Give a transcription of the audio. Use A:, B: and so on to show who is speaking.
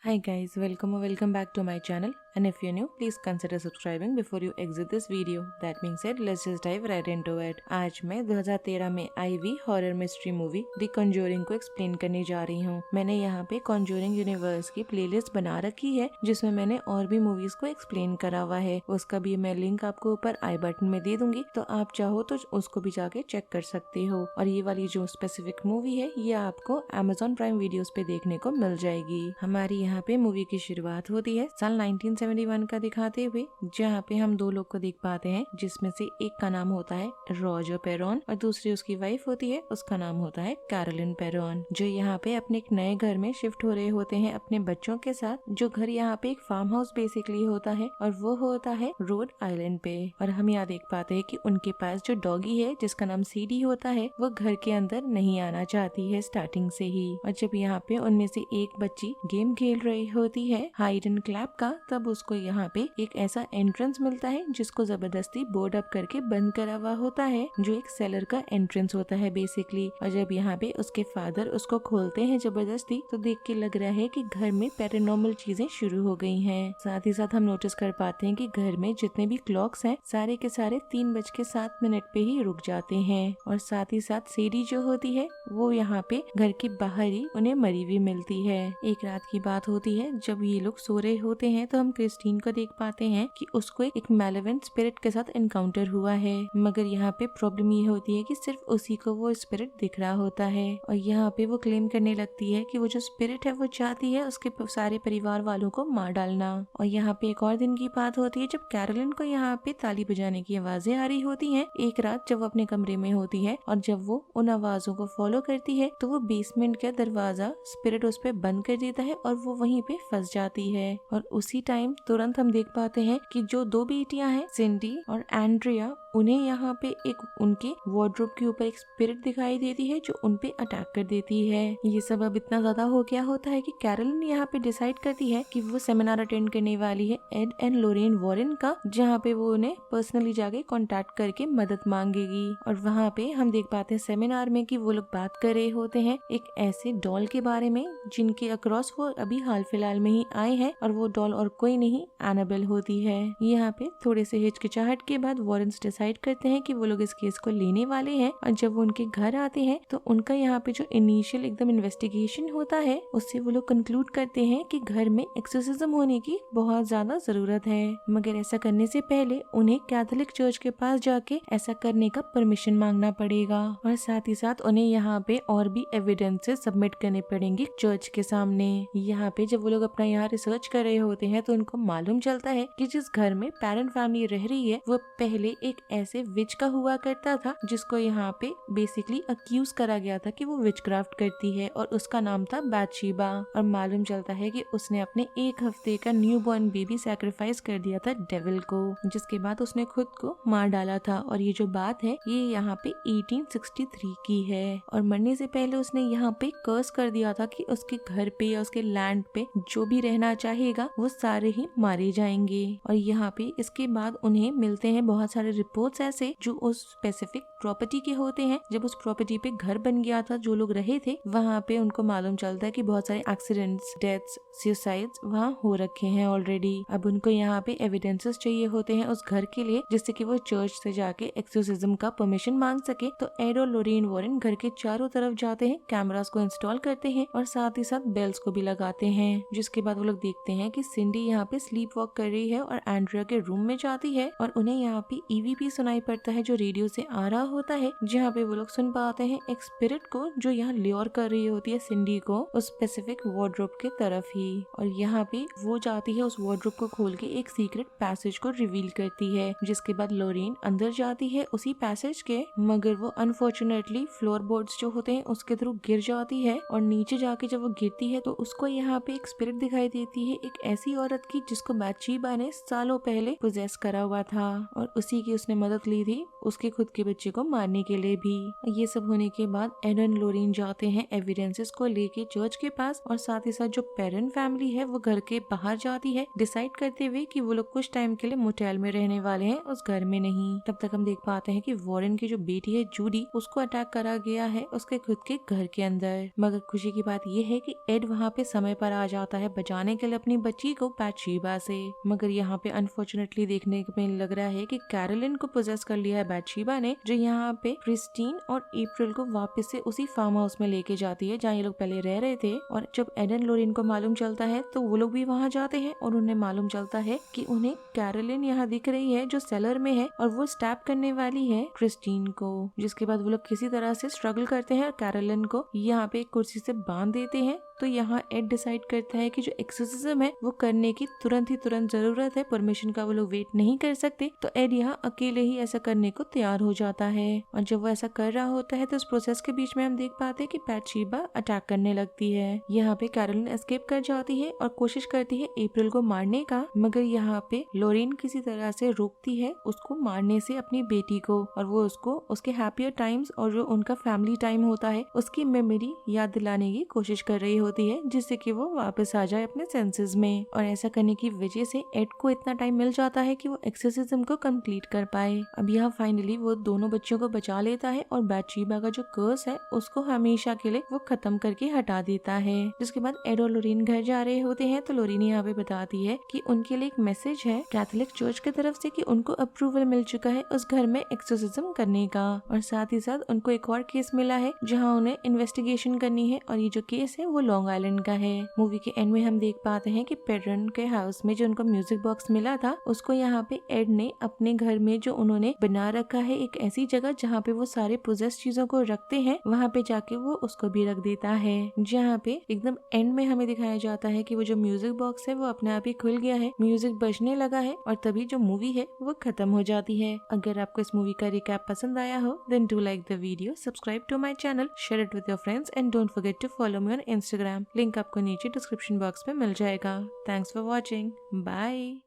A: Hi guys, welcome or welcome back to my channel, and if you're new, please consider subscribing before you exit this video. That being said, let's just dive right into it. आज मैं 2013 में आई हुई horror mystery movie the Conjuring को explain करने जा रही हूँ। मैंने यहाँ पे कॉन्जरिंग यूनिवर्स की प्लेलिस्ट बना रखी है जिसमें मैंने और भी मूवीज को एक्सप्लेन करा हुआ है। उसका भी मैं लिंक आपको ऊपर आई बटन में दे दूंगी, तो आप चाहो तो उसको भी जाके चेक कर सकते हो। और ये वाली जो स्पेसिफिक मूवी है ये आपको Amazon प्राइम वीडियोस पे देखने को मिल जाएगी। हमारी यहाँ पे मूवी की शुरुआत होती है साल 1971 का दिखाते हुए, जहाँ पे हम दो लोग को देख पाते हैं जिसमें से एक का नाम होता है रॉजर पेरोन और दूसरी उसकी वाइफ होती है, उसका नाम होता है कैरोलिन पेरोन, जो यहाँ पे अपने एक नए घर में शिफ्ट हो रहे होते हैं अपने बच्चों के साथ। जो घर यहाँ पे एक फार्म हाउस बेसिकली होता है और वो होता है रोड आइलैंड पे। और हम यहाँ देख पाते हैं कि उनके पास जो डॉगी है जिसका नाम सीडी होता है वो घर के अंदर नहीं आना चाहती है स्टार्टिंग से ही। और जब यहाँ पे उनमें से एक बच्ची गेम खेल रही होती है हाइड एंड क्लैप का, तब उसको यहाँ पे एक ऐसा एंट्रेंस मिलता है जिसको जबरदस्ती बोर्ड अप करके बंद करा हुआ होता है, जो एक सेलर का एंट्रेंस होता है बेसिकली। और जब यहाँ पे उसके फादर उसको खोलते हैं जबरदस्ती, तो देख के लग रहा है कि घर में पैरानॉर्मल चीजें शुरू हो गई हैं। साथ ही साथ हम नोटिस कर पाते हैं कि घर में जितने भी क्लॉक्स हैं सारे के सारे 3:07 पे ही रुक जाते हैं। और साथ ही साथ सीडी जो होती है वो यहाँ पे घर के बाहर ही उन्हें मरी हुई मिलती है। एक रात की बात होती है जब ये लोग सो रहे होते हैं, तो हम क्रिस्टीन को देख पाते हैं कि उसको एक मैलेवेंट स्पिरिट के साथ एनकाउंटर हुआ है। मगर यहाँ पे प्रॉब्लम ये होती है कि सिर्फ उसी को वो स्पिरिट दिख रहा होता है। और यहाँ पे वो क्लेम करने लगती है कि वो जो स्पिरिट है वो चाहती है उसके सारे परिवार वालों को मार डालना। और यहाँ पे एक और दिन की बात होती है जब कैरोलिन को यहाँ पे ताली बजाने की आवाजें आ रही होती हैं एक रात जब वो अपने कमरे में होती है। और जब वो उन आवाजों को फॉलो करती है तो वो बेसमेंट का दरवाजा स्पिरिट उस पे बंद कर देता है और वो वहीं पे फंस जाती है। और उसी टाइम तुरंत हम देख पाते हैं कि जो दो बेटियां हैं सिंडी और एंड्रिया, उन्हें यहाँ पे एक उनके वार्डरोब के ऊपर एक स्पिरिट दिखाई देती है जो उन पे अटैक कर देती है। ये सब अब इतना ज्यादा हो गया होता है कि कैरोलिन यहाँ पे डिसाइड करती है कि वो सेमिनार अटेंड करने वाली है एड एंड लोरेन वॉरेन का, जहाँ पे वो उन्हें पर्सनली जाके कांटेक्ट करके मदद मांगेगी। और वहाँ पे हम देख पाते हैं सेमिनार में कि वो लोग बात कर रहे होते हैं एक ऐसे डॉल के बारे में जिनके अक्रॉस वो अभी हाल फिलहाल में ही आए हैं, और वो डॉल और कोई नहीं एनाबेल होती है। यहाँ पे थोड़े से हिचकिचाहट के बाद वॉरेन्स डिसाइड करते हैं कि वो लोग इस केस को लेने वाले हैं। और जब वो उनके घर आते हैं तो उनका यहाँ पे जो इनिशियल एकदम इन्वेस्टिगेशन होता है उससे वो लोग कंक्लूड करते हैं कि घर में एक्सोर्सिज्म होने की बहुत ज्यादा जरूरत है। मगर ऐसा करने से पहले उन्हें कैथोलिक चर्च के पास जाके ऐसा करने का परमिशन मांगना पड़ेगा। और साथ ही साथ उन्हें यहाँ पे और भी एविडेंसेस सबमिट करने पड़ेंगे चर्च के सामने। यहाँ पे जब वो लोग अपना यहाँ रिसर्च कर रहे होते हैं तो उनको मालूम चलता है कि जिस घर में पेरेंट फैमिली रह रही है वो पहले एक ऐसे विच का हुआ करता था जिसको यहाँ पे बेसिकली अक्यूज करा गया था कि वो विचक्राफ्ट करती है, और उसका नाम था बैथशेबा। और मालूम चलता है कि उसने अपने 1 हफ्ते का न्यूबॉर्न बेबी सैक्रिफाइस कर दिया था डेविल को, जिसके बाद उसने खुद को मार डाला था। और ये जो बात है ये यहाँ पे 1863 की है। और मरने से पहले उसने यहाँ पे कर्स कर दिया था कि उसके घर पे या उसके लैंड पे जो भी रहना चाहेगा वो सारे ही मारे जाएंगे। और यहाँ पे इसके बाद उन्हें मिलते हैं बहुत सारे रिपोर्ट्स ऐसे जो उस स्पेसिफिक प्रॉपर्टी के होते हैं। जब उस प्रॉपर्टी पे घर बन गया था जो लोग रहे थे वहाँ पे उनको मालूम चलता है कि बहुत सारे एक्सीडेंट्स, डेथ्स, सुसाइड्स वहाँ हो रखे हैं ऑलरेडी। अब उनको यहाँ पे एविडेंसेस चाहिए होते हैं उस घर के लिए, जिससे कि वो चर्च से जाके एक्सोर्सिज्म का परमिशन मांग सके। तो एड और लोरेन वॉरेन घर के चारों तरफ जाते हैं, कैमरास को इंस्टॉल करते हैं और साथ ही साथ बेल्स को भी लगाते हैं। जिसके बाद वो लोग देखते हैं कि सिंडी यहाँ पे स्लीप वॉक कर रही है और एंड्रिया के रूम में जाती है। और उन्हें यहाँ पे ईवीपी सुनाई पड़ता है जो रेडियो से आ रहा होता है, जहाँ पे वो लोग सुन पाते हैं एक स्पिरिट को जो यहाँ ल्योर कर रही होती है सिंडी को उस स्पेसिफिक वार्डरोब के तरफ ही। और यहाँ पे वो जाती है उस वार्डरोब को खोल के एक सीक्रेट पैसेज को रिवील करती है। जिसके बाद लोरेन अंदर जाती है उसी पैसेज के, मगर वो अनफॉर्चुनेटली फ्लोर बोर्ड्स जो होते हैं उसके थ्रू गिर जाती है। और नीचे जाके जब वो गिरती है तो उसको यहाँ पे एक स्पिरिट दिखाई देती है एक ऐसी औरत की जिसको बैथशेबा ने सालों पहले पोजेस करा हुआ था, और उसी की उसने मदद ली थी उसके खुद के बच्चे को मारने के लिए भी। ये सब होने के बाद एड और लोरीन जाते हैं एविडेंसेस को लेके चर्च के पास, और साथ ही साथ जो पेरेंट फैमिली है वो घर के बाहर जाती है, डिसाइड करते हुए कि वो लोग कुछ टाइम के लिए मोटेल में रहने वाले हैं, उस घर में नहीं। तब तक हम देख पाते हैं कि वॉरेन की जो बेटी है जूडी, उसको अटैक करा गया है उसके खुद के घर के अंदर। मगर खुशी की बात ये है कि एड वहाँ पे समय पर आ जाता है बचाने के लिए अपनी बच्ची को बैथशेबा से। मगर यहाँ पे अनफॉर्चुनेटली देखने में लग रहा है कि कैरोलिन को पोजेस कर लिया है बैथशेबा ने, जो यहाँ पे क्रिस्टीन और अप्रैल को वापस से उसी फार्म हाउस में लेके जाती है जहाँ ये लोग पहले रह रहे थे। और जब एड एंड लोरीन को मालूम चलता है तो वो लोग भी वहाँ जाते हैं और उन्हें मालूम चलता है कि उन्हें कैरोलिन यहाँ दिख रही है जो सेलर में है, और वो स्टैप करने वाली है क्रिस्टीन को। जिसके बाद वो लोग किसी तरह से स्ट्रगल करते हैं और कैरोलिन को यहाँ पे एक कुर्सी से बांध देते हैं। तो यहाँ एड डिसाइड करता है कि जो एक्सोर्सिज्म है वो करने की तुरंत जरूरत है, परमिशन का वो लोग वेट नहीं कर सकते। तो एड यहाँ अकेले ही ऐसा करने को तैयार हो जाता है, और जब वो ऐसा कर रहा होता है तो इस प्रोसेस के बीच में हम देख पाते हैं कि बैथशेबा अटैक करने लगती है। यहाँ पे कैरोलिन एस्केप कर जाती है और कोशिश करती है अप्रैल को मारने का, मगर यहाँ पे लोरीन किसी तरह से रोकती है उसको मारने से अपनी बेटी को, और वो उसको उसके हैप्पियर टाइम्स और जो उनका फैमिली टाइम होता है उसकी मेमोरी याद दिलाने की कोशिश कर रही होती है, जिससे कि वो वापस आ जाए अपने सेंसेस में। और ऐसा करने की वजह से एड को इतना टाइम मिल जाता है कि वो एक्सोर्सिज्म को कंप्लीट कर पाए। अब यहाँ फाइनली वो दोनों बच्चों को बचा लेता है और बैथशेबा का जो कर्स है उसको हमेशा के लिए वो खत्म करके हटा देता है। जिसके बाद एड और लोरीन घर जा रहे होते हैं तो लोरीन यहाँ पे बताती है कि उनके लिए एक मैसेज है कैथोलिक चर्च की तरफ से कि उनको अप्रूवल मिल चुका है उस घर में एक्सोर्सिज्म करने का, और साथ ही साथ उनको एक और केस मिला है जहाँ उन्हें इन्वेस्टिगेशन करनी है, और ये जो केस है वो लॉन्ग आइलैंड का है। मूवी के एंड में हम देख पाते हैं कि पेड्रन के हाउस में जो उनको म्यूजिक बॉक्स मिला था उसको यहाँ पे एड ने अपने घर में जो उन्होंने बना रखा है एक ऐसी जगह जहाँ पे वो सारे पोजेस चीजों को रखते हैं, वहाँ पे जाके वो उसको भी रख देता है। जहाँ पे एकदम एंड में हमें दिखाया जाता है कि वो जो म्यूजिक बॉक्स है वो अपने आप ही खुल गया है, म्यूजिक बजने लगा है, और तभी जो मूवी है वो खत्म हो जाती है। अगर आपको इस मूवी का रिकैप पसंद आया हो then do like the video, subscribe to my channel, share it with your friends and don't forget to follow me on Instagram. Link आपको नीचे डिस्क्रिप्शन बॉक्स में मिल जाएगा। Thanks for watching, bye.